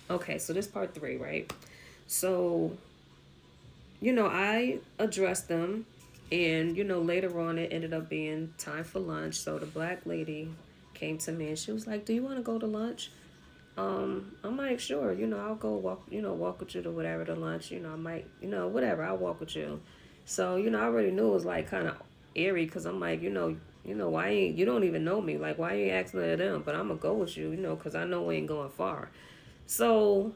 Okay, so this part three, right? So, I addressed them, and, later on it ended up being time for lunch. So the black lady came to me and she was like, "Do you want to go to lunch?" I'm like, "Sure, I'll go walk, walk with you to whatever to lunch. I might, whatever, I'll walk with you." So, I already knew it was like kind of eerie because I'm like, why ain't, you don't even know me. Like, why ain't asking them? But I'm going to go with you, because I know we ain't going far. So,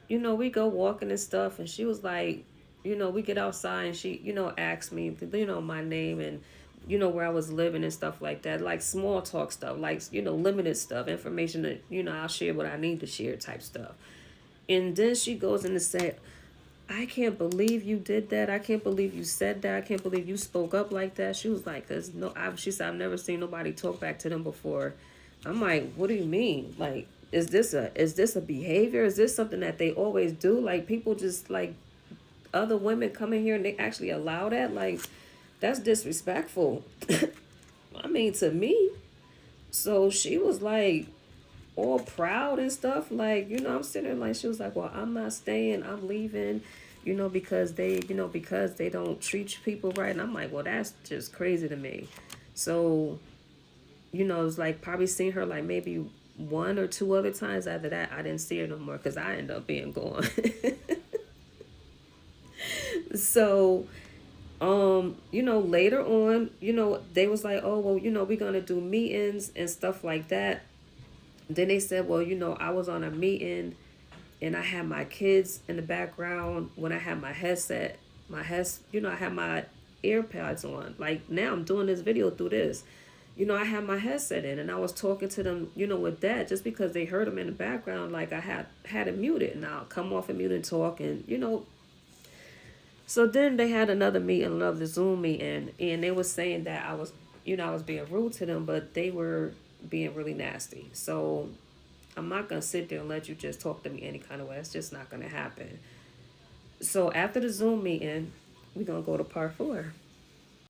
we go walking and stuff, and she was like, we get outside, and she, asked me, my name and, where I was living and stuff like that, like small talk stuff, like, limited stuff, information that, I'll share what I need to share type stuff. And then she goes in to say, "I can't believe you did that. I can't believe you said that. I can't believe you spoke up like that." She was like, "Cause no," she said, "I've never seen nobody talk back to them before." I'm like, "What do you mean? Like, is this a behavior? Is this something that they always do? Like, people just like other women come in here and they actually allow that? Like, that's disrespectful." I mean, to me. So she was like all proud and stuff. Like, I'm sitting there like, she was like, "Well, I'm not staying. I'm leaving, because they don't treat people right." And I'm like, "Well, that's just crazy to me." So, it's like probably seen her like maybe one or two other times. After that, I didn't see her no more because I ended up being gone. So, later on, they was like, "Oh, well, we're gonna do meetings and stuff like that." Then they said, "Well, I was on a meeting and I had my kids in the background when I had my headset, I had my AirPods on. Like, now I'm doing this video through this. I had my headset in and I was talking to them, with that, just because they heard them in the background. Like, I had it muted, and I'll come off and mute and talk, and so then they had another meeting, another Zoom meeting, and they was saying that I was being rude to them, but they were being really nasty. So I'm not gonna sit there and let you just talk to me any kind of way. It's just not gonna happen. So after the Zoom meeting, we're gonna go to part four.